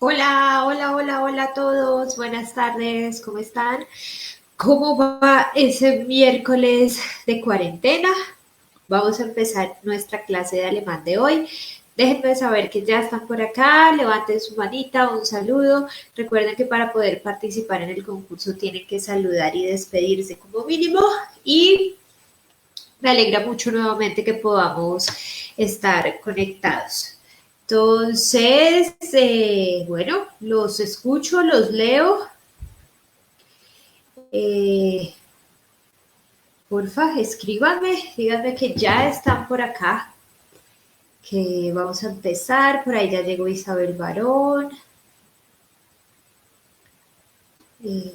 Hola, hola, hola, hola a todos. Buenas tardes, ¿cómo están? ¿Cómo va ese miércoles de cuarentena? Vamos a empezar nuestra clase de alemán de hoy. Déjenme saber que ya están por acá, levanten su manita, un saludo. Recuerden que para poder participar en el concurso tienen que saludar y despedirse como mínimo. Y me alegra mucho nuevamente que podamos estar conectados. Entonces, bueno, los escucho, los leo. Eh, Porfa, escríbanme, díganme que ya están por acá, que vamos a empezar. Por ahí ya llegó Isabel Barón. Eh,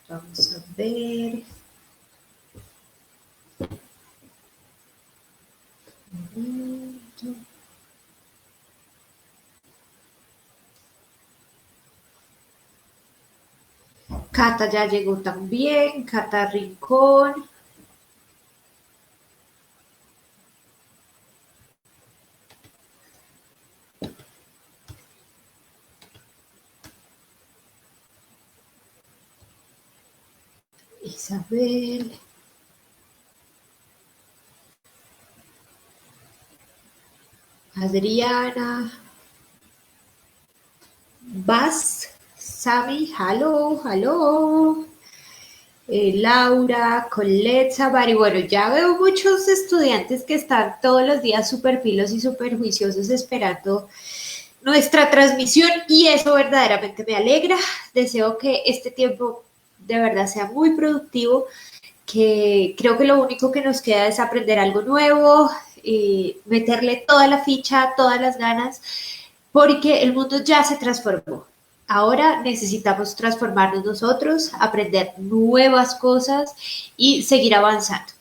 Vamos a ver. Cata ya llegó también, Cata Rincón. Isabel. Adriana. Bas. Sami, hello, hello. Laura, Colette, Sabari. Bueno, ya veo muchos estudiantes que están todos los días súper pilos y súper juiciosos esperando nuestra transmisión y eso verdaderamente me alegra. Deseo que este tiempo de verdad sea muy productivo, que creo que lo único que nos queda es aprender algo nuevo, meterle toda la ficha, todas las ganas, porque el mundo ya se transformó. Ahora necesitamos transformarnos nosotros, aprender nuevas cosas y seguir avanzando.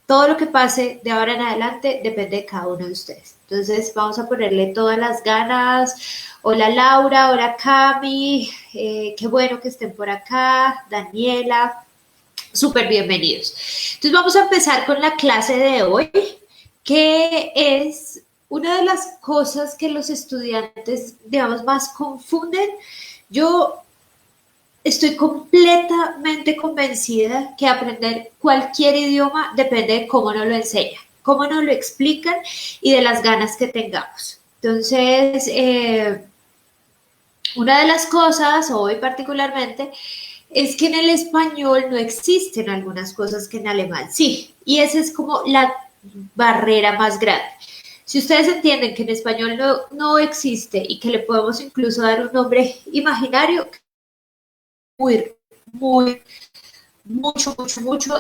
Todo lo que pase de ahora en adelante depende de cada uno de ustedes. Entonces vamos a ponerle todas las ganas. Hola Laura, hola Cami, qué bueno que estén por acá, Daniela, súper bienvenidos. Entonces vamos a empezar con la clase de hoy, que es una de las cosas que los estudiantes, digamos, más confunden. Yo estoy completamente convencida que aprender cualquier idioma depende de cómo nos lo enseñan, cómo nos lo explican y de las ganas que tengamos. Entonces, una de las cosas, hoy particularmente, es que en el español no existen algunas cosas que en alemán sí, y esa es como la barrera más grande. Si ustedes entienden que en español no existe y que le podemos incluso dar un nombre imaginario, muy, muy, mucho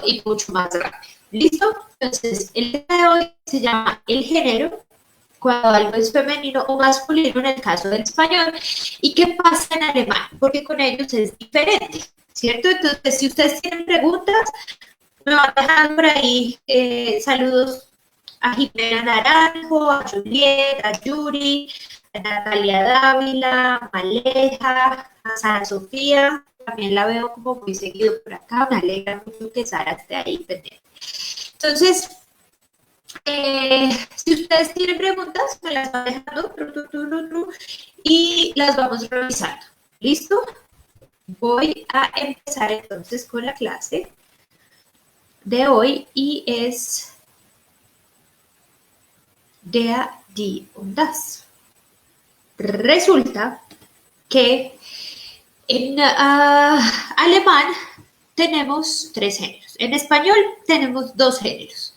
y mucho más grande. ¿Listo? Entonces, el día de hoy se llama el género, cuando algo es femenino o masculino en el caso del español. ¿Y qué pasa en alemán? Porque con ellos es diferente, ¿cierto? Entonces, si ustedes tienen preguntas, me van a dejar por ahí saludos a Jimena Naranjo, a Juliet, a Yuri, a Natalia Dávila, a Maleja, a Sara Sofía. También la veo como muy seguido por acá. Me alegra mucho que Sara esté ahí pendiente. Entonces, si ustedes tienen preguntas, me las van dejando y las vamos revisando. ¿Listo? Voy a empezar entonces con la clase de hoy y es Der, die und das. Resulta que en alemán tenemos tres géneros. En español tenemos dos géneros,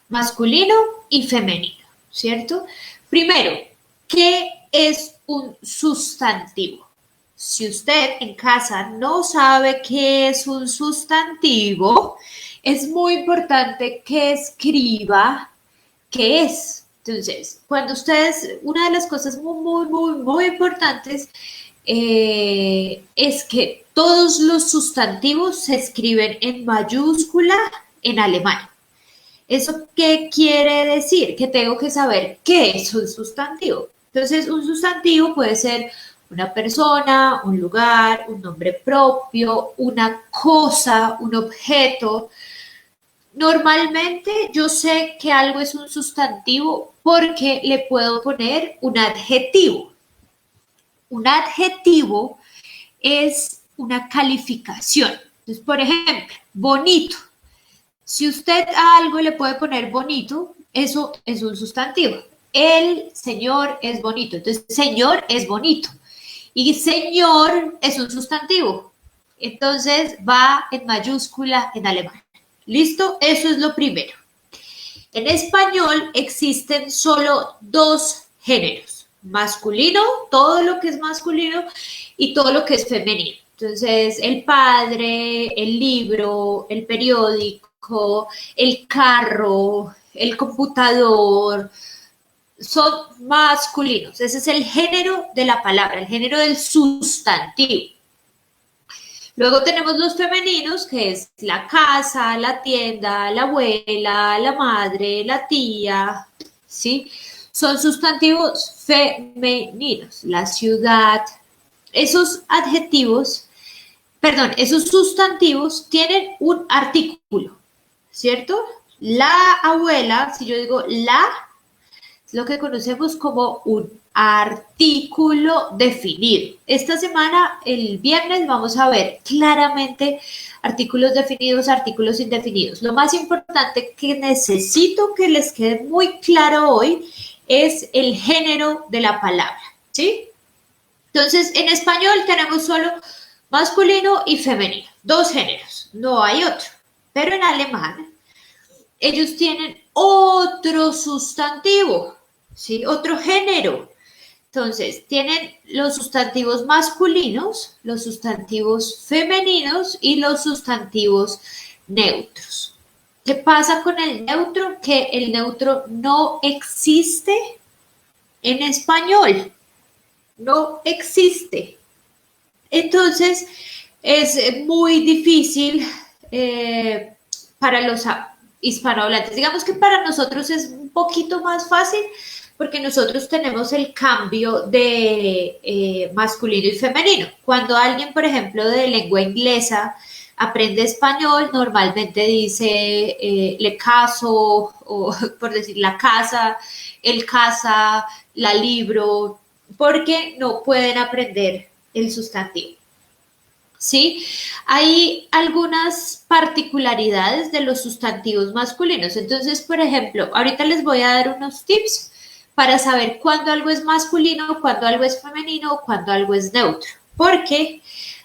masculino y femenino, ¿cierto? Primero, ¿qué es un sustantivo? Si usted en casa no sabe qué es un sustantivo, es muy importante que escriba qué es. Entonces, cuando ustedes, una de las cosas muy importantes es que todos los sustantivos se escriben en mayúscula en alemán. ¿Eso qué quiere decir? Que tengo que saber qué es un sustantivo. Entonces, un sustantivo puede ser una persona, un lugar, un nombre propio, una cosa, un objeto. Normalmente yo sé que algo es un sustantivo porque le puedo poner un adjetivo. Un adjetivo es una calificación. Entonces, por ejemplo, bonito. Si usted a algo le puede poner bonito, eso es un sustantivo. El señor es bonito. Entonces, señor es bonito. Y señor es un sustantivo. Entonces, va en mayúscula en alemán. ¿Listo? Eso es lo primero. En español existen solo dos géneros. Masculino, todo lo que es masculino, y todo lo que es femenino. Entonces, el padre, el libro, el periódico, el carro, el computador, son masculinos. Ese es el género de la palabra, el género del sustantivo. Luego tenemos los femeninos, que es la casa, la tienda, la abuela, la madre, la tía, ¿sí? Son sustantivos femeninos. La ciudad, esos adjetivos, perdón, esos sustantivos tienen un artículo, ¿cierto? La abuela, si yo digo la, es lo que conocemos como un artículo definido. Esta semana, el viernes, vamos a ver claramente artículos definidos, artículos indefinidos. Lo más importante que necesito que les quede muy claro hoy es el género de la palabra, ¿sí? Entonces, en español tenemos solo masculino y femenino, dos géneros, no hay otro. Pero en alemán, ellos tienen otro sustantivo, ¿sí? Otro género. Entonces, tienen los sustantivos masculinos, los sustantivos femeninos y los sustantivos neutros. ¿Qué pasa con el neutro? Que el neutro no existe en español. No existe. Entonces, es muy difícil para los hispanohablantes. Digamos que para nosotros es un poquito más fácil porque nosotros tenemos el cambio de masculino y femenino. Cuando alguien, por ejemplo, de lengua inglesa aprende español, normalmente dice le caso, o por decir la casa, el casa, la libro, porque no pueden aprender el sustantivo. ¿Sí? Hay algunas particularidades de los sustantivos masculinos. Entonces, por ejemplo, ahorita les voy a dar unos tips para saber cuándo algo es masculino, cuándo algo es femenino o cuándo algo es neutro. Porque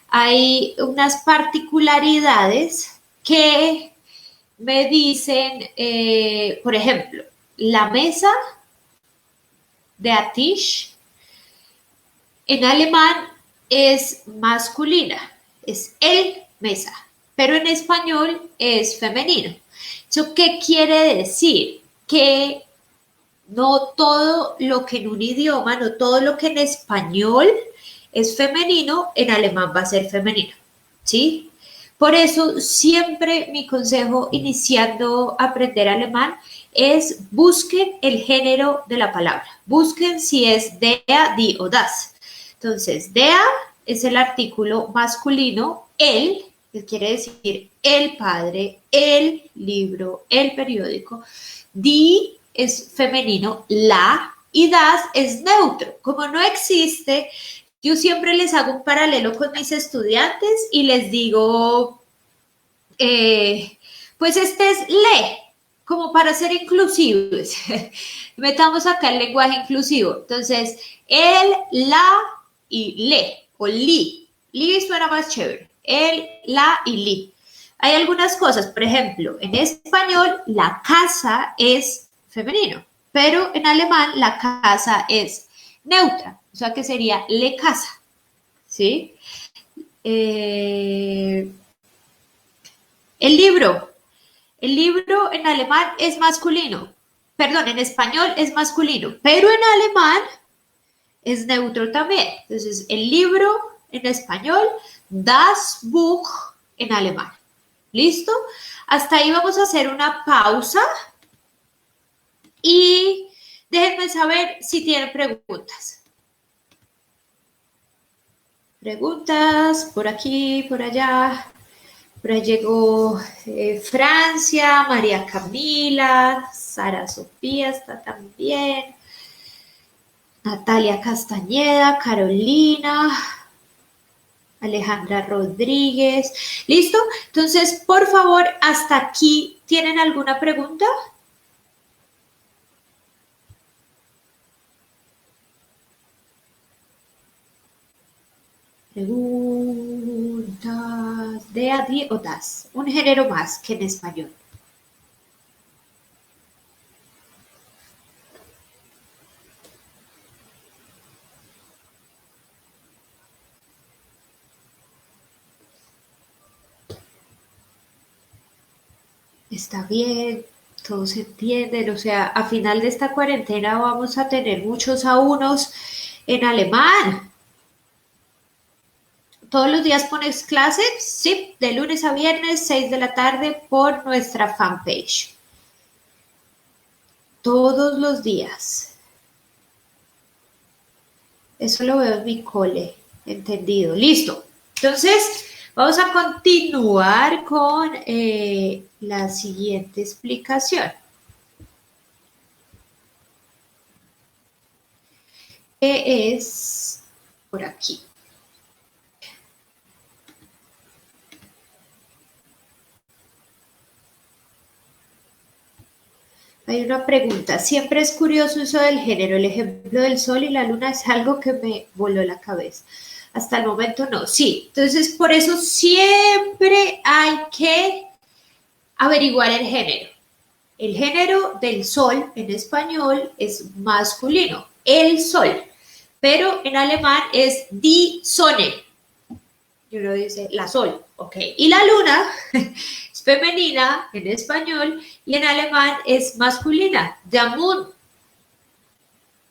hay unas particularidades que me dicen, por ejemplo, la mesa de Atish en alemán es masculina, es el mesa, pero en español es femenino. ¿Eso qué quiere decir? Que no todo lo que en un idioma, no todo lo que en español es femenino, en alemán va a ser femenino, ¿sí? Por eso siempre mi consejo iniciando a aprender alemán es busquen el género de la palabra. Busquen si es der, die o das. Entonces, der es el artículo masculino, el, que quiere decir el padre, el libro, el periódico. Die es femenino, la, y das es neutro. Como no existe, yo siempre les hago un paralelo con mis estudiantes y les digo, pues este es le, como para ser inclusivos. Metamos acá el lenguaje inclusivo. Entonces, el, la y le, o li. Li suena más chévere. El, la y li. Hay algunas cosas, por ejemplo, en español la casa es femenino, pero en alemán la casa es neutra, o sea que sería le casa, ¿sí? El libro en alemán es masculino, perdón, en español es masculino, pero en alemán es neutro también. Entonces, el libro en español, das Buch en alemán. ¿Listo? Hasta ahí vamos a hacer una pausa y déjenme saber si tienen preguntas. Preguntas por aquí, por allá. Por ahí llegó Francia, María Camila, Sara Sofía está también. Natalia Castañeda, Carolina, Alejandra Rodríguez. ¿Listo? Entonces, por favor, hasta aquí, ¿tienen alguna pregunta? Preguntas de a, di o das. Un género más que en español. Está bien, todos se entienden, o sea, a final de esta cuarentena vamos a tener muchos A1s en alemán. ¿Todos los días pones clases? Sí, de lunes a viernes, 6 de la tarde por nuestra fanpage. Todos los días. Eso lo veo en mi cole. Entendido. Listo. Entonces, vamos a continuar con la siguiente explicación. Que es por aquí. Hay una pregunta. Siempre es curioso eso del género. El ejemplo del sol y la luna es algo que me voló la cabeza. Hasta el momento no. Sí. Entonces, por eso siempre hay que averiguar el género. El género del sol en español es masculino. El sol. Pero en alemán es die Sonne. Y uno dice la sol. Ok. Y la luna es femenina en español y en alemán es masculina. Der Mond.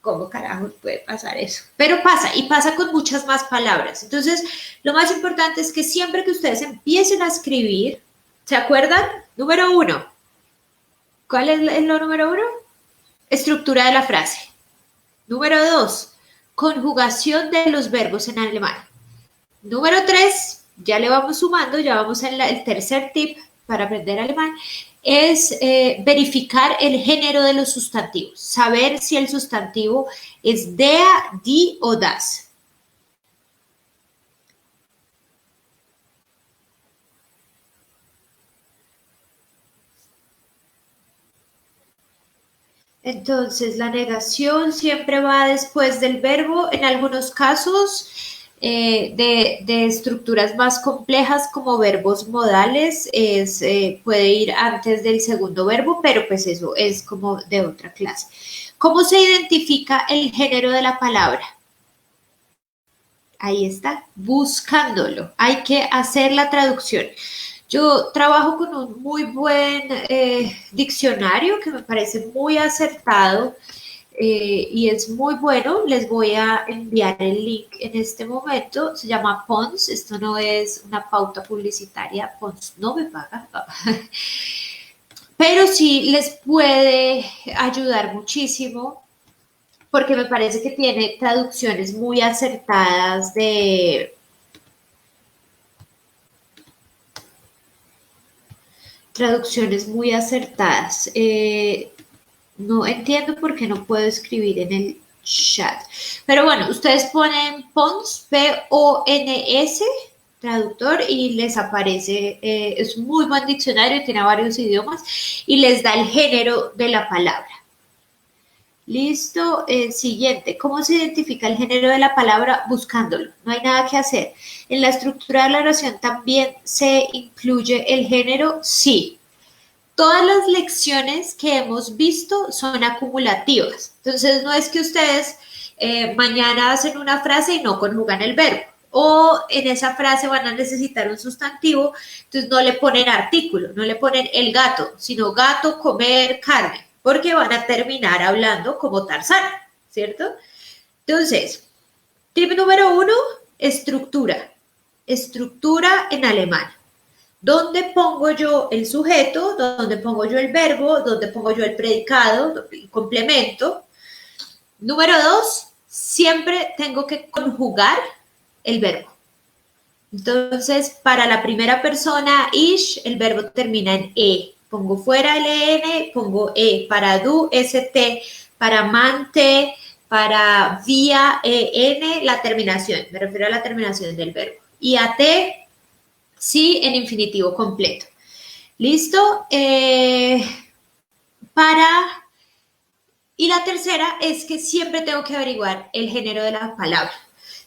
¿Cómo carajo puede pasar eso? Pero pasa, y pasa con muchas más palabras. Entonces, lo más importante es que siempre que ustedes empiecen a escribir, ¿se acuerdan? Número 1. ¿Cuál es lo número 1? Estructura de la frase. Número 2. Conjugación de los verbos en alemán. Número 3, ya le vamos sumando, ya vamos en el tercer tip para aprender alemán, es verificar el género de los sustantivos, saber si el sustantivo es der, die o das. Entonces, la negación siempre va después del verbo, en algunos casos de estructuras más complejas como verbos modales puede ir antes del segundo verbo, pero pues eso es como de otra clase. ¿Cómo se identifica el género de la palabra? Ahí está, buscándolo. Hay que hacer la traducción. Yo trabajo con un muy buen diccionario que me parece muy acertado y es muy bueno. Les voy a enviar el link en este momento. Se llama Pons. Esto no es una pauta publicitaria. Pons no me paga. Pero sí les puede ayudar muchísimo porque me parece que tiene traducciones muy acertadas de traducciones muy acertadas. No entiendo por qué no puedo escribir en el chat. Pero bueno, ustedes ponen Pons, P-O-N-S, traductor, y les aparece, es un muy buen diccionario, tiene varios idiomas, y les da el género de la palabra. Listo, siguiente. ¿Cómo se identifica el género de la palabra? Buscándolo. No hay nada que hacer. ¿En la estructura de la oración también se incluye el género? Sí. Todas las lecciones que hemos visto son acumulativas. Entonces, no es que ustedes mañana hacen una frase y no conjugan el verbo. O en esa frase van a necesitar un sustantivo, entonces no le ponen artículo, no le ponen el gato, sino gato, comer, carne, porque van a terminar hablando como Tarzán, ¿cierto? Entonces, tip número 1, estructura. Estructura en alemán. ¿Dónde pongo yo el sujeto? ¿Dónde pongo yo el verbo? ¿Dónde pongo yo el predicado? El complemento. Número 2, siempre tengo que conjugar el verbo. Entonces, para la primera persona, ich, el verbo termina en e. Pongo fuera el en, pongo e. Para du, st. Para man, te. para vía en la terminación, me refiero a la terminación del verbo. Y at, sí, en infinitivo completo. ¿Listo? Y la tercera es que siempre tengo que averiguar el género de la palabra.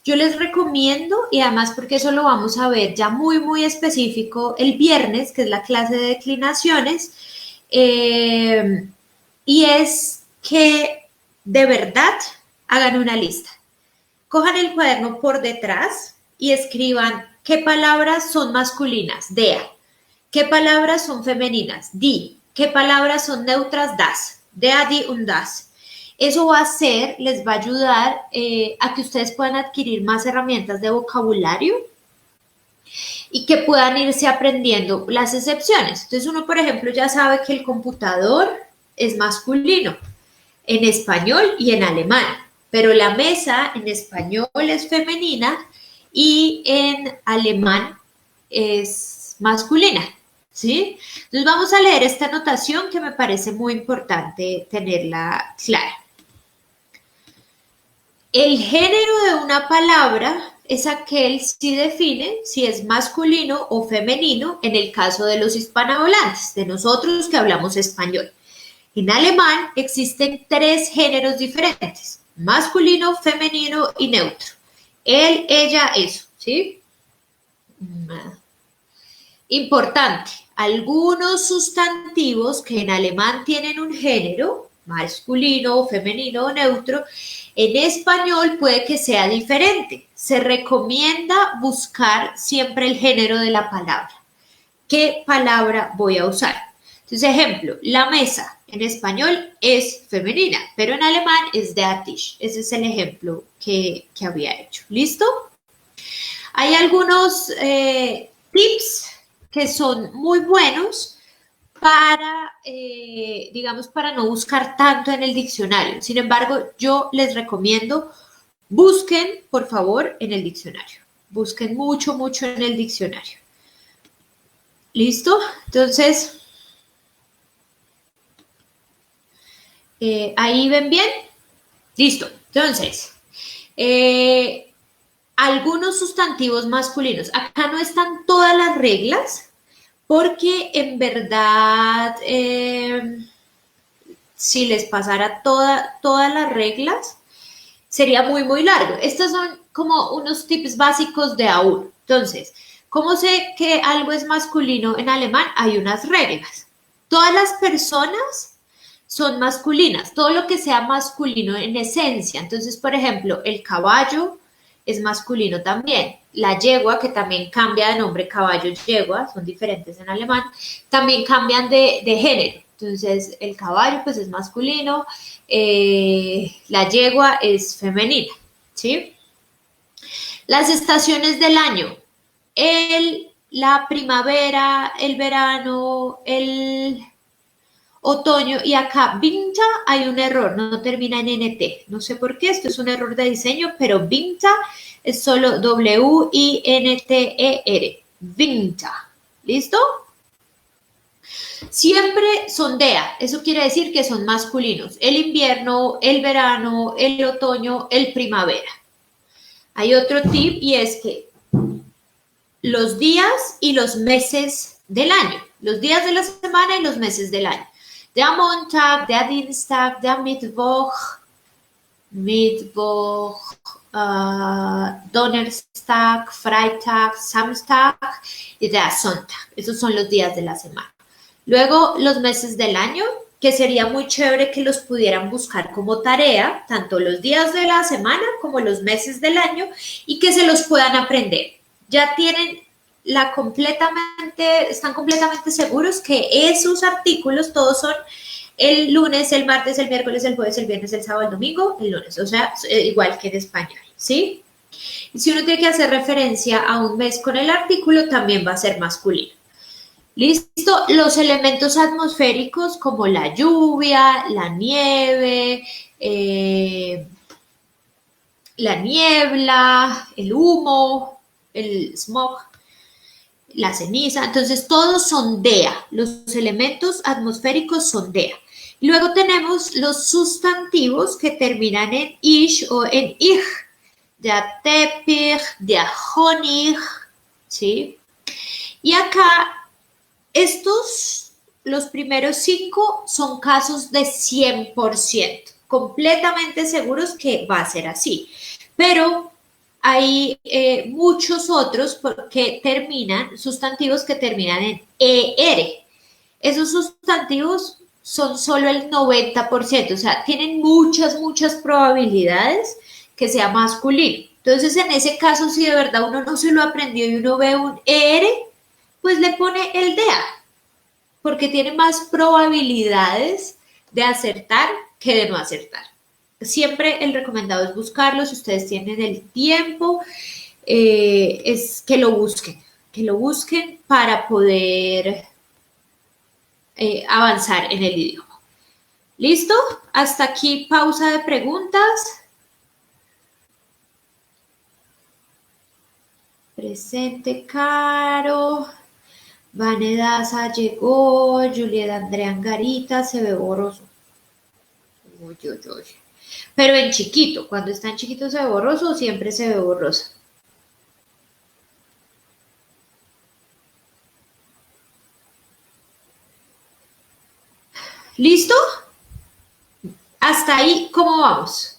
Yo les recomiendo, y además porque eso lo vamos a ver ya muy, muy específico el viernes, que es la clase de declinaciones, y es que de verdad hagan una lista. Cojan el cuaderno por detrás y escriban qué palabras son masculinas, dea, qué palabras son femeninas, di, qué palabras son neutras, das, dea, di, un das. Eso les va a ayudar a que ustedes puedan adquirir más herramientas de vocabulario y que puedan irse aprendiendo las excepciones. Entonces uno, por ejemplo, ya sabe que el computador es masculino en español y en alemán, pero la mesa en español es femenina y en alemán es masculina, ¿sí? Entonces vamos a leer esta anotación que me parece muy importante tenerla clara. El género de una palabra es aquel si define si es masculino o femenino en el caso de los hispanohablantes, de nosotros que hablamos español. En alemán existen 3 géneros diferentes, masculino, femenino y neutro. Él, ella, eso, ¿sí? Importante, algunos sustantivos que en alemán tienen un género, masculino, femenino o neutro, en español puede que sea diferente. Se recomienda buscar siempre el género de la palabra. ¿Qué palabra voy a usar? Entonces, ejemplo, la mesa en español es femenina, pero en alemán es der Tisch. Ese es el ejemplo que había hecho. ¿Listo? Hay algunos tips que son muy buenos para, digamos, para no buscar tanto en el diccionario. Sin embargo, yo les recomiendo, busquen, por favor, en el diccionario. Busquen mucho, mucho en el diccionario. ¿Listo? Entonces, ¿ahí ven bien? Listo. Entonces, algunos sustantivos masculinos. Acá no están todas las reglas, porque en verdad, si les pasara todas las reglas, sería muy, muy largo. Estos son como unos tips básicos de A1. Entonces, ¿cómo sé que algo es masculino en alemán? Hay unas reglas. Todas las personas son masculinas, todo lo que sea masculino en esencia. Entonces, por ejemplo, el caballo es masculino también. La yegua, que también cambia de nombre, caballo, yegua, son diferentes en alemán, también cambian de género. Entonces, el caballo pues es masculino, la yegua es femenina, ¿sí? Las estaciones del año, la primavera, el verano, el otoño, y acá Winter hay un error, no termina en NT, no sé por qué, esto es un error de diseño, pero Winter es solo W-I-N-T-E-R, Winter, ¿listo? Siempre son DEA, eso quiere decir que son masculinos, el invierno, el verano, el otoño, el primavera. Hay otro tip y es que los días y los meses del año, los días de la semana y los meses del año. Der Montag, der Dienstag, der Mittwoch, Donnerstag, Freitag, Samstag y der Sonntag. Esos son los días de la semana. Luego, los meses del año, que sería muy chévere que los pudieran buscar como tarea, tanto los días de la semana como los meses del año, y que se los puedan aprender. Ya tienen están completamente seguros que esos artículos todos son el lunes, el martes, el miércoles, el jueves, el viernes, el sábado, el domingo, el lunes, o sea, igual que en español, ¿sí? Y si uno tiene que hacer referencia a un mes con el artículo, también va a ser masculino. ¿Listo? Los elementos atmosféricos como la lluvia, la nieve, la niebla, el humo, el smog, la ceniza, entonces todos son DEA, los elementos atmosféricos son DEA. Luego tenemos los sustantivos que terminan en ish o en ich. Der Teppich, der Honig, ¿sí? Y acá, los primeros 5 son casos de 100%, completamente seguros que va a ser así. Pero hay muchos otros sustantivos que terminan en ER. Esos sustantivos son solo el 90%, o sea, tienen muchas probabilidades que sea masculino. Entonces, en ese caso, si de verdad uno no se lo aprendió y uno ve un ER, pues le pone el DEA, porque tiene más probabilidades de acertar que de no acertar. Siempre el recomendado es buscarlo, si ustedes tienen el tiempo, es que lo busquen para poder avanzar en el idioma. ¿Listo? Hasta aquí pausa de preguntas. Presente, Caro. Vanedasa llegó. Julieta Andrea Angarita, se ve borroso. Uy. Pero en chiquito, cuando está en chiquito se ve borroso o siempre se ve borroso. ¿Listo? Hasta ahí, ¿cómo vamos?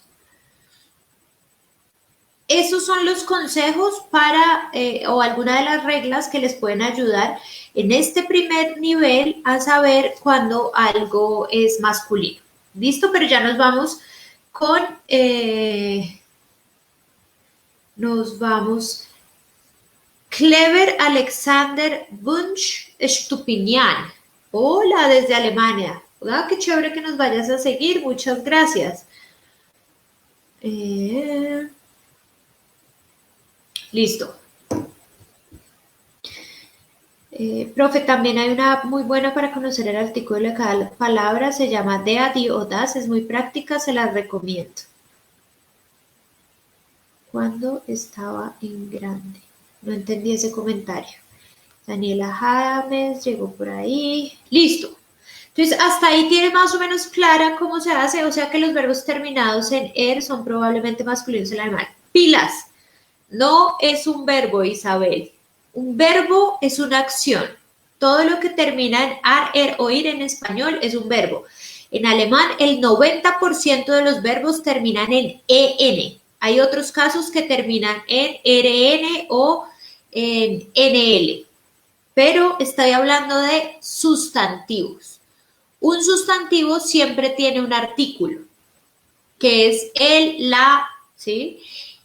Esos son los consejos para, o algunas de las reglas que les pueden ayudar en este primer nivel a saber cuando algo es masculino. ¿Listo? Pero ya nos vamos con, Clever Alexander Wunsch Stupinian. Hola, desde Alemania. ¡Ah, qué chévere que nos vayas a seguir! Muchas gracias. Listo. Profe, también hay una muy buena para conocer el artículo de cada palabra, se llama Deadi o Das, es muy práctica, se la recomiendo. Cuando estaba en grande. No entendí ese comentario. Daniela James llegó por ahí. Listo. Entonces, hasta ahí tiene más o menos clara cómo se hace, o sea que los verbos terminados en er son probablemente masculinos en alemán. Pilas. No es un verbo, Isabel. Un verbo es una acción. Todo lo que termina en ar, er o ir en español es un verbo. En alemán, el 90% de los verbos terminan en en. Hay otros casos que terminan en rn o en nl. Pero estoy hablando de sustantivos. Un sustantivo siempre tiene un artículo, que es el, la, ¿sí?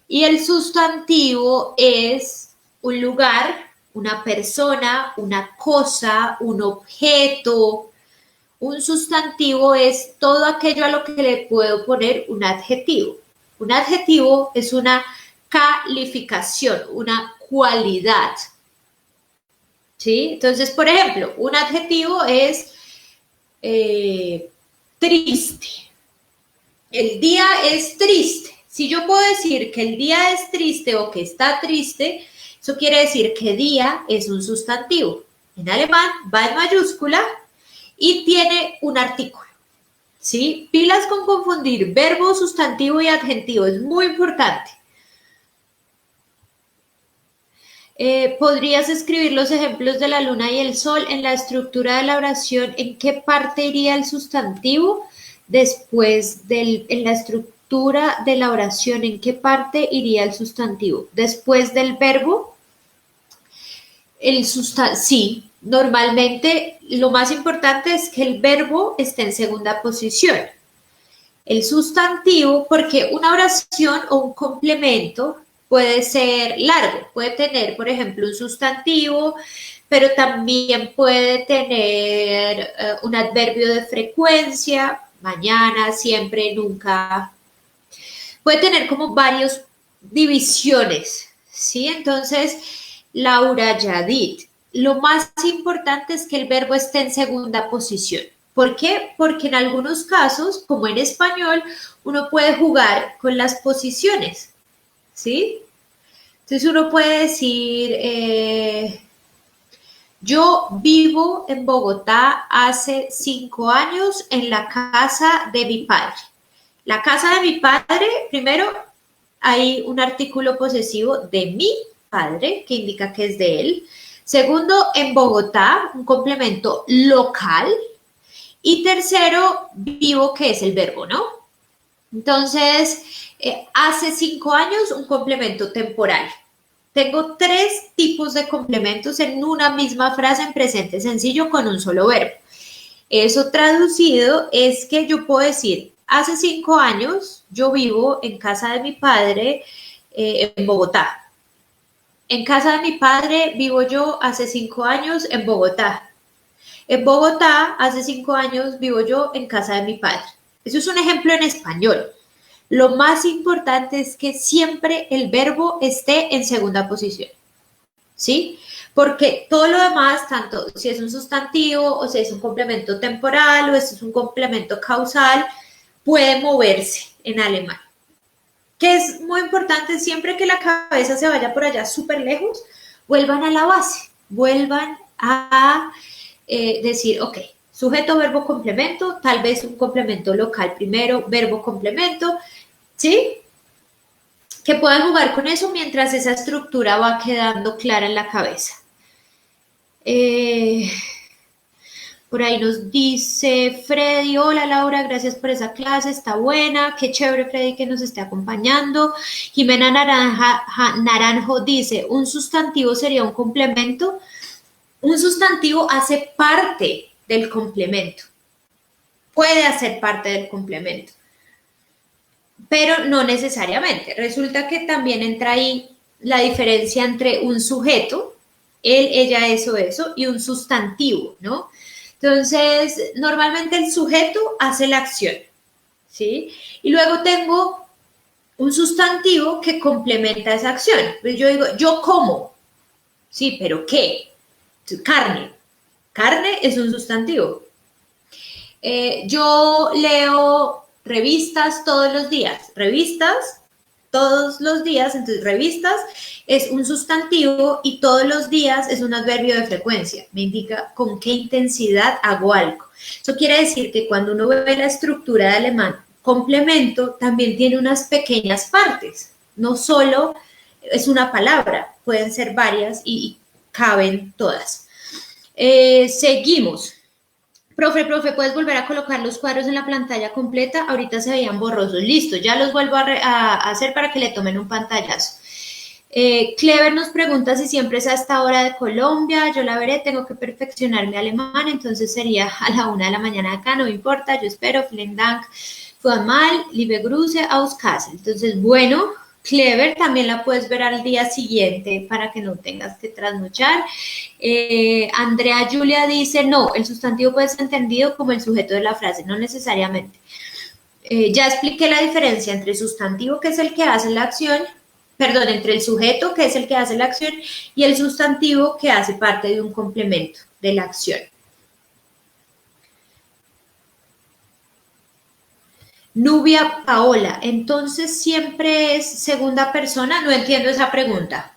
Y el sustantivo es un lugar, una persona, una cosa, un objeto. Un sustantivo es todo aquello a lo que le puedo poner un adjetivo. Un adjetivo es una calificación, una cualidad. ¿Sí? Entonces, por ejemplo, un adjetivo es triste. El día es triste. Si yo puedo decir que el día es triste o que está triste, eso quiere decir que día es un sustantivo. En alemán va en mayúscula y tiene un artículo. ¿Sí? Pilas con confundir verbo, sustantivo y adjetivo. Es muy importante. ¿Podrías escribir los ejemplos de la luna y el sol en la estructura de la oración? ¿En qué parte iría el sustantivo? Después en la estructura de la oración, ¿en qué parte iría el sustantivo? Después del verbo, sí, normalmente lo más importante es que el verbo esté en segunda posición. El sustantivo, porque una oración o un complemento puede ser largo, puede tener, por ejemplo, un sustantivo, pero también puede tener un adverbio de frecuencia, mañana, siempre, nunca. Puede tener como varias divisiones, ¿sí? Entonces, Laura Yadid, lo más importante es que el verbo esté en segunda posición. ¿Por qué? Porque en algunos casos, como en español, uno puede jugar con las posiciones, ¿sí? Entonces uno puede decir, Yo vivo en Bogotá hace 5 años en la casa de mi padre. La casa de mi padre, primero, hay un artículo posesivo de mi padre que indica que es de él. Segundo, en Bogotá, un complemento local. Y tercero, vivo, que es el verbo, ¿no? Entonces, hace 5 años, un complemento temporal. Tengo 3 tipos de complementos en una misma frase en presente sencillo con un solo verbo. Eso traducido es que yo puedo decir, hace 5 años yo vivo en casa de mi padre en Bogotá. En casa de mi padre vivo yo hace 5 años en Bogotá. En Bogotá hace 5 años vivo yo en casa de mi padre. Eso es un ejemplo en español. Lo más importante es que siempre el verbo esté en segunda posición, ¿sí? Porque todo lo demás, tanto si es un sustantivo o si es un complemento temporal o si es un complemento causal, puede moverse en alemán. Que es muy importante, siempre que la cabeza se vaya por allá súper lejos, vuelvan a la base, vuelvan a decir, ok, sujeto, verbo, complemento, tal vez un complemento local primero, verbo, complemento, ¿sí? Que puedan jugar con eso mientras esa estructura va quedando clara en la cabeza. Por ahí nos dice Freddy, hola Laura, gracias por esa clase, está buena, qué chévere Freddy que nos esté acompañando. Jimena Naranjo dice, ¿un sustantivo sería un complemento? Un sustantivo hace parte del complemento, puede hacer parte del complemento, pero no necesariamente. Resulta que también entra ahí la diferencia entre un sujeto, él, ella, eso, y un sustantivo, ¿no? Entonces, normalmente el sujeto hace la acción, ¿sí? Y luego tengo un sustantivo que complementa esa acción. Pues yo digo, yo como, sí, pero ¿qué? Carne. Carne es un sustantivo. Yo leo revistas todos los días. Revistas todos los días, entonces revistas es un sustantivo y todos los días es un adverbio de frecuencia, me indica con qué intensidad hago algo. Eso quiere decir que cuando uno ve la estructura de alemán, complemento también tiene unas pequeñas partes, no solo es una palabra, pueden ser varias y caben todas. Seguimos. Profe, ¿puedes volver a colocar los cuadros en la pantalla completa? Ahorita se veían borrosos. Listo, ya los vuelvo a hacer para que le tomen un pantallazo. Clever nos pregunta si siempre es a esta hora de Colombia. Yo la veré, tengo que perfeccionar mi alemán, entonces sería a la 1 de la mañana acá, no me importa, yo espero. Vielen Dank, fue mal, liebe Grüße aus Kassel. Entonces, bueno, Clever, también la puedes ver al día siguiente para que no tengas que trasnochar. Andrea Julia dice, no, el sustantivo puede ser entendido como el sujeto de la frase, no necesariamente. Ya expliqué la diferencia entre el sustantivo, que es el que hace la acción, perdón, entre el sujeto, que es el que hace la acción, y el sustantivo, que hace parte de un complemento de la acción. Nubia Paola, entonces siempre es segunda persona, no entiendo esa pregunta.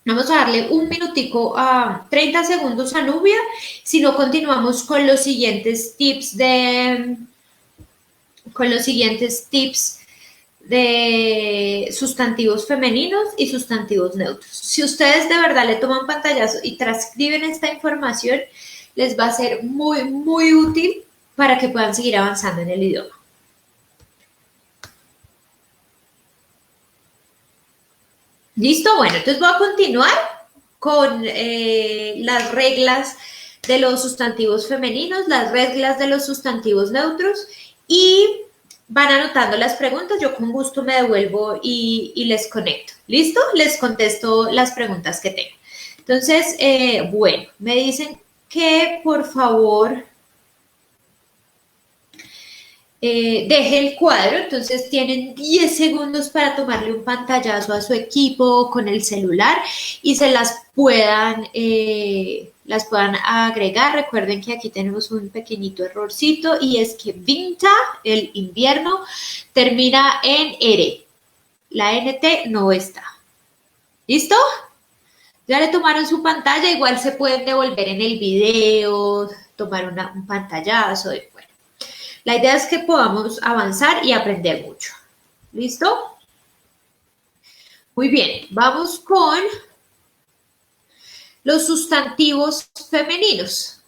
Vamos a darle un minutico a 30 segundos a Nubia, si no continuamos con los siguientes tips de sustantivos femeninos y sustantivos neutros. Si ustedes de verdad le toman pantallazo y transcriben esta información, les va a ser muy, muy útil para que puedan seguir avanzando en el idioma. ¿Listo? Bueno, entonces voy a continuar con las reglas de los sustantivos femeninos, las reglas de los sustantivos neutros y van anotando las preguntas. Yo con gusto me devuelvo y les conecto. ¿Listo? Les contesto las preguntas que tengo. Entonces, bueno, me dicen que por favor deje el cuadro, entonces tienen 10 segundos para tomarle un pantallazo a su equipo con el celular y se las puedan agregar. Recuerden que aquí tenemos un pequeñito errorcito y es que Winter, el invierno, termina en R. La NT no está. ¿Listo? Ya le tomaron su pantalla, igual se pueden devolver en el video, tomar un pantallazo. Bueno, la idea es que podamos avanzar y aprender mucho. ¿Listo? Muy bien, vamos con los sustantivos femeninos.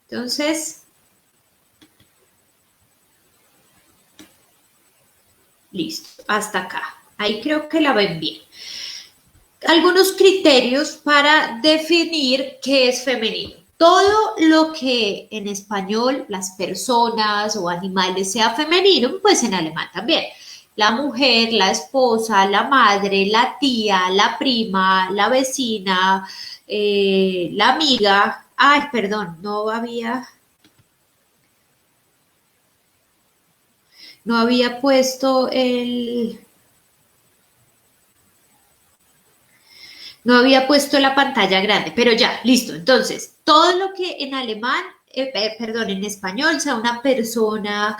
Entonces, listo, hasta acá. Ahí creo que la ven bien. Algunos criterios para definir qué es femenino. Todo lo que en español las personas o animales sea femenino, pues en alemán también. La mujer, la esposa, la madre, la tía, la prima, la vecina, la amiga. Ay, perdón, no había puesto no había puesto la pantalla grande, pero ya, listo. Entonces, todo lo que en alemán, perdón, en español sea una persona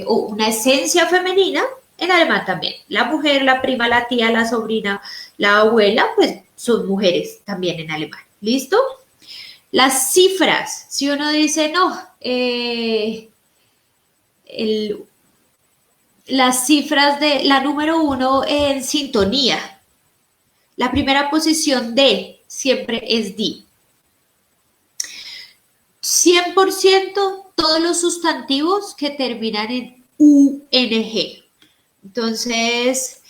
o una esencia femenina, en alemán también. La mujer, la prima, la tía, la sobrina, la abuela, pues son mujeres también en alemán. ¿Listo? Las cifras, si uno dice, no, el, las cifras de la número uno en sintonía, la primera posición de siempre es di. 100% todos los sustantivos que terminan en UNG. Entonces,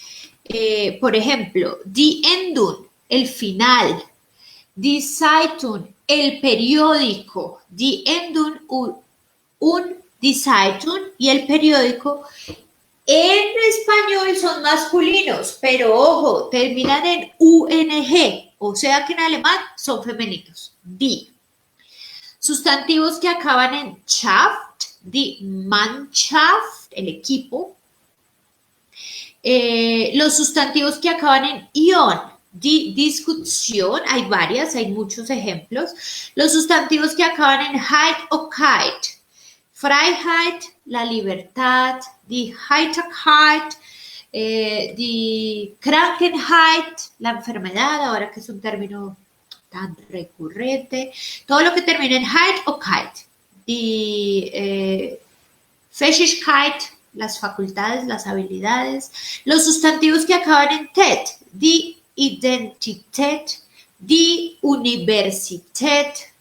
por ejemplo, die Endung, el final, die Zeitung, el periódico, die Endung und die Zeitung y el periódico. En español son masculinos, pero ojo, terminan en UNG, o sea que en alemán son femeninos. Die. Sustantivos que acaban en Schaft, die Mannschaft, el equipo. Los sustantivos que acaban en ion, die Discusión, hay varias, hay muchos ejemplos. Los sustantivos que acaban en Heit o Keit, Freiheit, la libertad, die Heiterkeit, die Krankenheit, la enfermedad, ahora que es un término tan recurrente, todo lo que termina en Heit o Keit, die Fähigkeit, las facultades, las habilidades, los sustantivos que acaban en tet, die Identität, die Universität,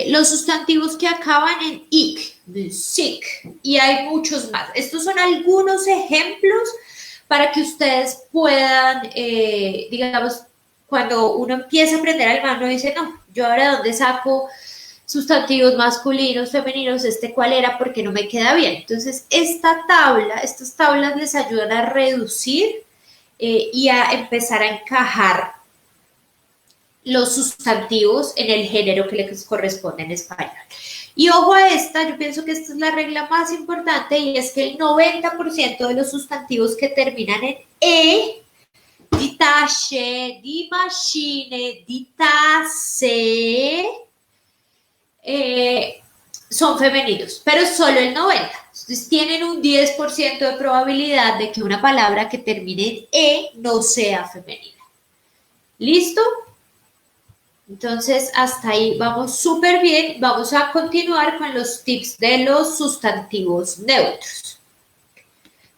los sustantivos que acaban en ik, Musik, y hay muchos más. Estos son algunos ejemplos para que ustedes puedan, digamos, cuando uno empieza a aprender alemán, uno dice, no, yo ahora dónde saco sustantivos masculinos, femeninos, cuál era porque no me queda bien. Entonces, estas tablas les ayudan a reducir y a empezar a encajar los sustantivos en el género que les corresponde en español. Y ojo a esta, yo pienso que esta es la regla más importante y es que el 90% de los sustantivos que terminan en die Tasche, die Maschine, die Tasse, son femeninos, pero solo el 90%. Entonces tienen un 10% de probabilidad de que una palabra que termine en no sea femenina. ¿Listo? Entonces, hasta ahí vamos súper bien. Vamos a continuar con los tips de los sustantivos neutros.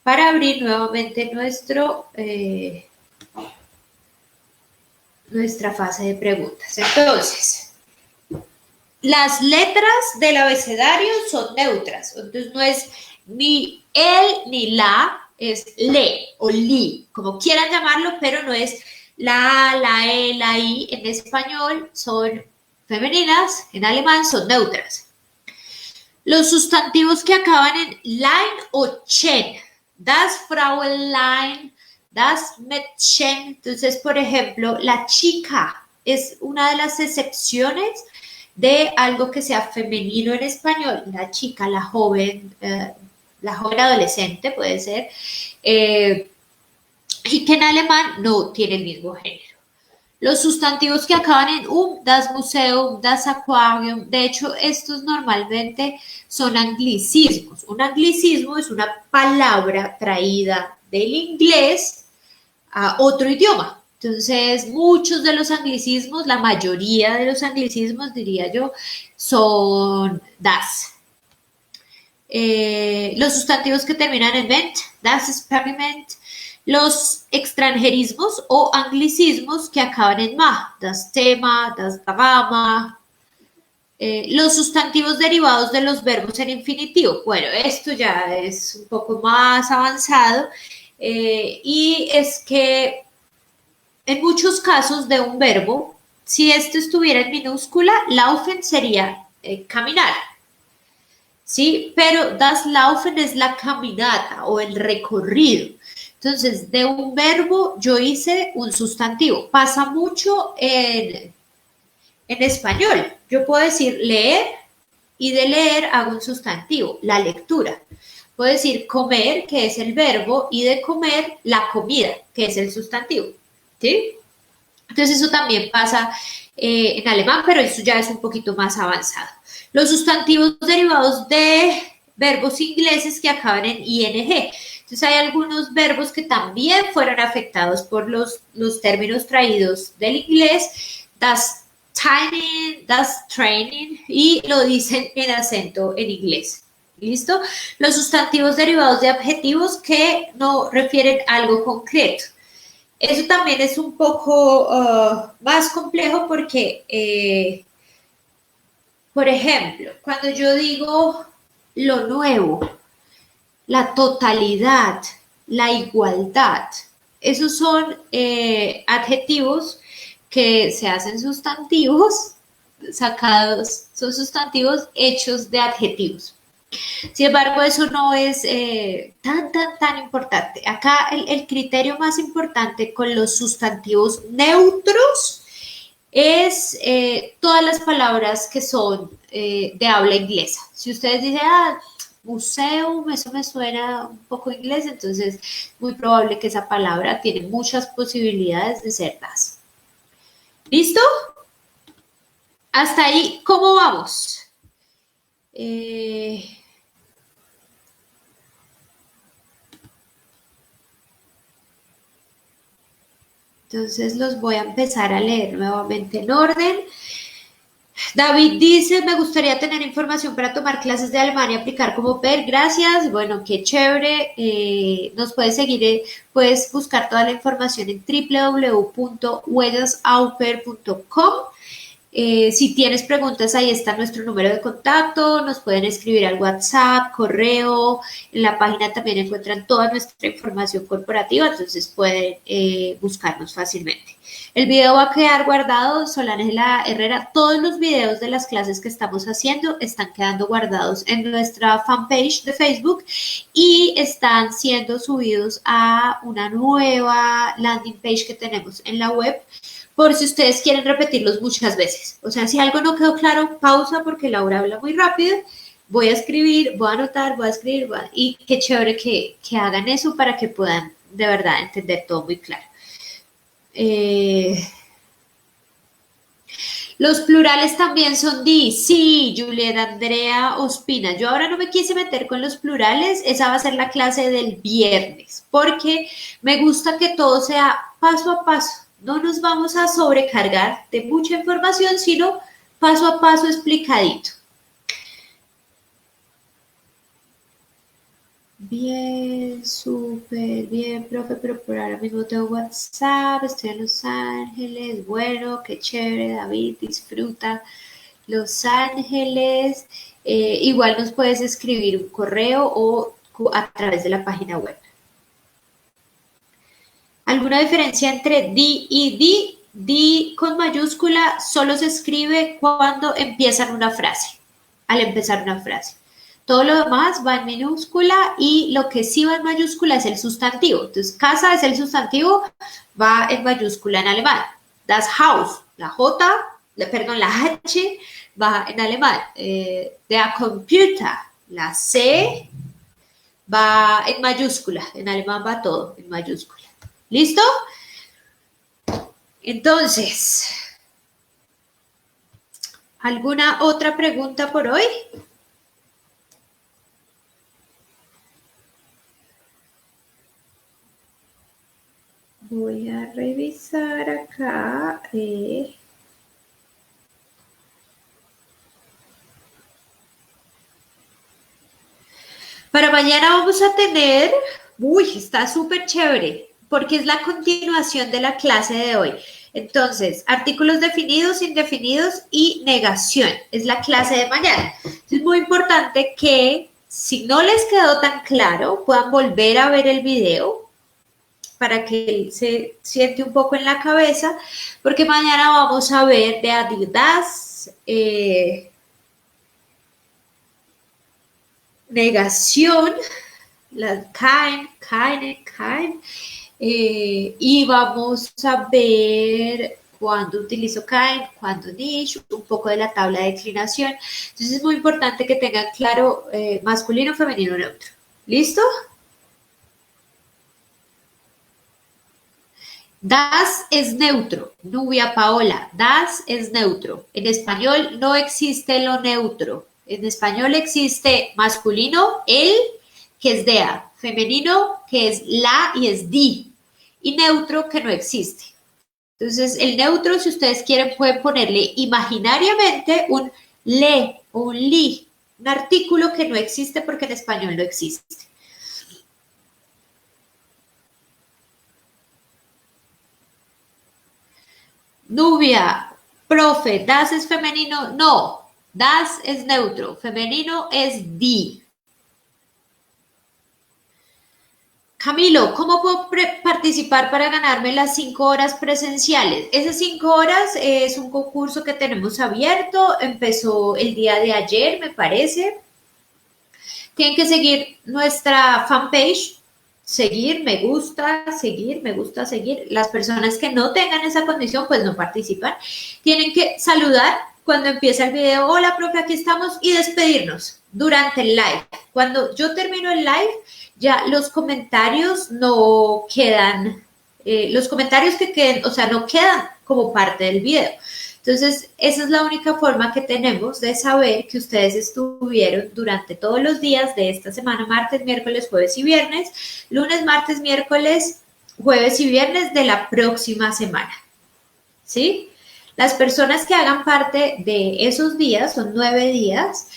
Para abrir nuevamente nuestra fase de preguntas. Entonces, las letras del abecedario son neutras. Entonces, no es ni el ni la, es le o li, como quieran llamarlo, pero no es la A, la E, la I. En español son femeninas, en alemán son neutras. Los sustantivos que acaban en lein o chen, das Fraulein, das Mädchen. Entonces, por ejemplo, la chica es una de las excepciones de algo que sea femenino en español. La chica, la joven adolescente puede ser. Y que en alemán no tiene el mismo género. Los sustantivos que acaban en das Museum, das Aquarium, de hecho, estos normalmente son anglicismos. Un anglicismo es una palabra traída del inglés a otro idioma. Entonces, muchos de los anglicismos, la mayoría de los anglicismos, diría yo, son das. Los sustantivos que terminan en ment, das experiment, los extranjerismos o anglicismos que acaban en ma, das Thema, das Drama, los sustantivos derivados de los verbos en infinitivo. Bueno, esto ya es un poco más avanzado y es que en muchos casos de un verbo, si esto estuviera en minúscula, laufen sería caminar. ¿Sí? Pero das Laufen es la caminata o el recorrido. Entonces, de un verbo yo hice un sustantivo. Pasa mucho en español. Yo puedo decir leer y de leer hago un sustantivo, la lectura. Puedo decir comer, que es el verbo, y de comer la comida, que es el sustantivo. ¿Sí? Entonces eso también pasa en alemán, pero eso ya es un poquito más avanzado. Los sustantivos derivados de verbos ingleses que acaban en ing. Entonces hay algunos verbos que también fueron afectados por los términos traídos del inglés, das timing, das training, y lo dicen en acento en inglés. ¿Listo? Los sustantivos derivados de adjetivos que no refieren a algo concreto. Eso también es un poco más complejo porque, por ejemplo, cuando yo digo lo nuevo, la totalidad, la igualdad, esos son adjetivos que se hacen sustantivos sacados, son sustantivos hechos de adjetivos. Sin embargo, eso no es tan importante. Acá el criterio más importante con los sustantivos neutros es todas las palabras que son de habla inglesa. Si ustedes dicen, museo, eso me suena un poco inglés, entonces es muy probable que esa palabra tiene muchas posibilidades de ser das. ¿Listo? Hasta ahí, ¿cómo vamos? Entonces los voy a empezar a leer nuevamente en orden. David dice, me gustaría tener información para tomar clases de alemán y aplicar como PER. Gracias. Bueno, qué chévere. Nos puedes seguir, puedes buscar toda la información en www.huellasauper.com. Si tienes preguntas, ahí está nuestro número de contacto, nos pueden escribir al WhatsApp, correo, en la página también encuentran toda nuestra información corporativa, entonces pueden buscarnos fácilmente. El video va a quedar guardado, Solanela Herrera, todos los videos de las clases que estamos haciendo están quedando guardados en nuestra fanpage de Facebook y están siendo subidos a una nueva landing page que tenemos en la web, por si ustedes quieren repetirlos muchas veces. O sea, si algo no quedó claro, pausa porque Laura habla muy rápido. Voy a escribir, voy a anotar, voy a escribir, y qué chévere que hagan eso para que puedan de verdad entender todo muy claro. Los plurales también son di. Sí, Julieta Andrea Ospina. Yo ahora no me quise meter con los plurales. Esa va a ser la clase del viernes, porque me gusta que todo sea paso a paso. No nos vamos a sobrecargar de mucha información, sino paso a paso explicadito. Bien, súper bien, profe, pero por ahora mismo tengo WhatsApp, estoy en Los Ángeles, bueno, qué chévere, David, disfruta Los Ángeles. Igual nos puedes escribir un correo o a través de la página web. ¿Alguna diferencia entre di y di? Di con mayúscula solo se escribe cuando empiezan una frase, al empezar una frase. Todo lo demás va en minúscula y lo que sí va en mayúscula es el sustantivo. Entonces, casa es el sustantivo, va en mayúscula en alemán. Das Haus, la J, la H va en alemán. Der Computer, la C va en mayúscula. En alemán va todo en mayúscula. ¿Listo? Entonces, ¿alguna otra pregunta por hoy? Voy a revisar acá. Para mañana vamos a tener, está súper chévere, porque es la continuación de la clase de hoy. Entonces, artículos definidos, indefinidos y negación. Es la clase de mañana. Es muy importante que si no les quedó tan claro, puedan volver a ver el video para que él se siente un poco en la cabeza, porque mañana vamos a ver de Adidas, negación, las y vamos a ver cuándo utilizo kind, cuándo niche, un poco de la tabla de declinación. Entonces es muy importante que tengan claro masculino, femenino, neutro. ¿Listo? Das es neutro, Nubia Paola, das es neutro. En español no existe lo neutro. En español existe masculino, el, que es dea, femenino, que es la y es di, y neutro, que no existe. Entonces, el neutro, si ustedes quieren, pueden ponerle imaginariamente un le o un li, un artículo que no existe porque en español no existe. Nubia, profe, das es femenino, no, das es neutro, femenino es di. Camilo, ¿cómo puedo participar para ganarme las 5 horas presenciales? Esas 5 horas es un concurso que tenemos abierto, empezó el día de ayer, me parece. Tienen que seguir nuestra fanpage, seguir, me gusta, seguir, me gusta, seguir. Las personas que no tengan esa condición, pues no participan. Tienen que saludar cuando empieza el video. Hola, profe, aquí estamos, y despedirnos durante el live. Cuando yo termino el live, ya los comentarios no quedan, los comentarios que queden, o sea, no quedan como parte del video. Entonces, esa es la única forma que tenemos de saber que ustedes estuvieron durante todos los días de esta semana, martes, miércoles, jueves y viernes, lunes, martes, miércoles, jueves y viernes de la próxima semana. ¿Sí? Las personas que hagan parte de esos días, son 9 días,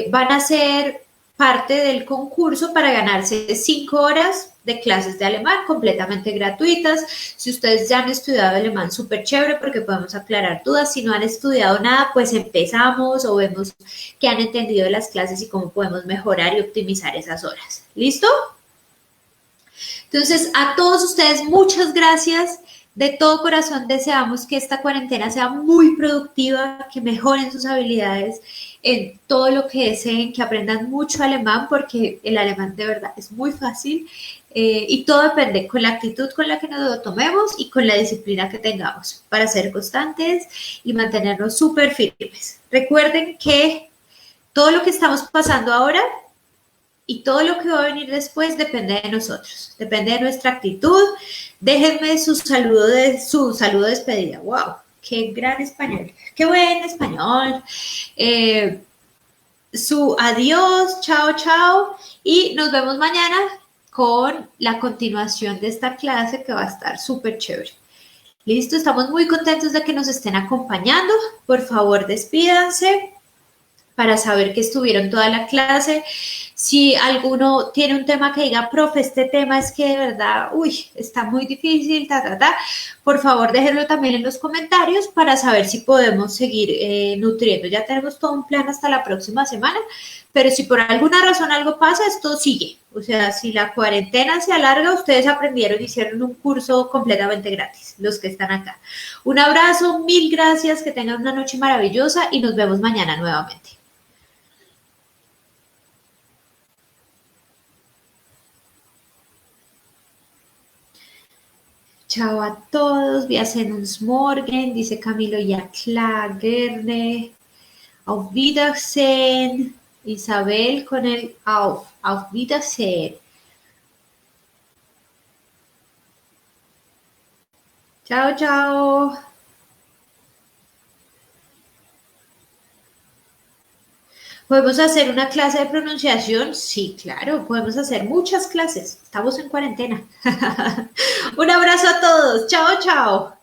van a ser parte del concurso para ganarse 5 horas de clases de alemán completamente gratuitas. Si ustedes ya han estudiado alemán, súper chévere porque podemos aclarar dudas. Si no han estudiado nada, pues empezamos o vemos que han entendido las clases y cómo podemos mejorar y optimizar esas horas. ¿Listo? Entonces, a todos ustedes, muchas gracias. De todo corazón deseamos que esta cuarentena sea muy productiva, que mejoren sus habilidades en todo lo que deseen, que aprendan mucho alemán, porque el alemán de verdad es muy fácil y todo depende con la actitud con la que nos lo tomemos y con la disciplina que tengamos para ser constantes y mantenernos súper firmes. Recuerden que todo lo que estamos pasando ahora y todo lo que va a venir después depende de nosotros, depende de nuestra actitud. Déjenme su saludo de despedida. ¡Wow! ¡Qué gran español! ¡Qué buen español! Su adiós, chao, chao. Y nos vemos mañana con la continuación de esta clase que va a estar súper chévere. Listo, estamos muy contentos de que nos estén acompañando. Por favor, despídanse para saber que estuvieron toda la clase. Si alguno tiene un tema que diga, profe, este tema es que de verdad, está muy difícil, por favor déjenlo también en los comentarios para saber si podemos seguir nutriendo. Ya tenemos todo un plan hasta la próxima semana, pero si por alguna razón algo pasa, esto sigue. O sea, si la cuarentena se alarga, ustedes aprendieron, hicieron un curso completamente gratis, los que están acá. Un abrazo, mil gracias, que tengan una noche maravillosa y nos vemos mañana nuevamente. Chao a todos, wir sehen uns morgen, dice Camilo, ja klar, gerne. Auf Wiedersehen, Isabel con el auf Wiedersehen. Chao, chao. ¿Podemos hacer una clase de pronunciación? Sí, claro, podemos hacer muchas clases. Estamos en cuarentena. Un abrazo a todos. Chao, chao.